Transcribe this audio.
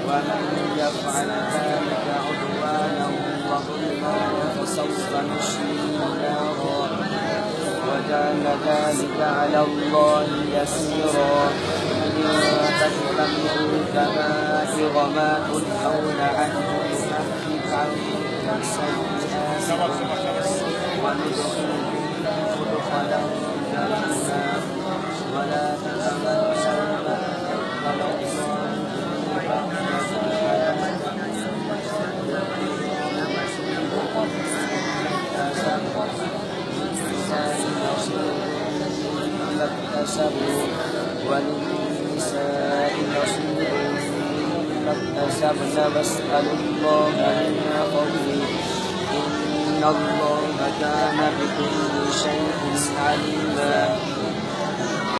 ومن يفعل ذلك عدوانا وظلما فسوف نصليه نارا وكان ذلك على الله يسيرا. إن تجتنبوا كبائر ما تنهون عنه نكفر عنكم سيئاتكم وندخلكم مدخلا كريما. ولا تتمنوا ما فضل وللنساء نصيب مما اكتسبن واسألوا الله من فضله إن الله كان بكل شيء عليما.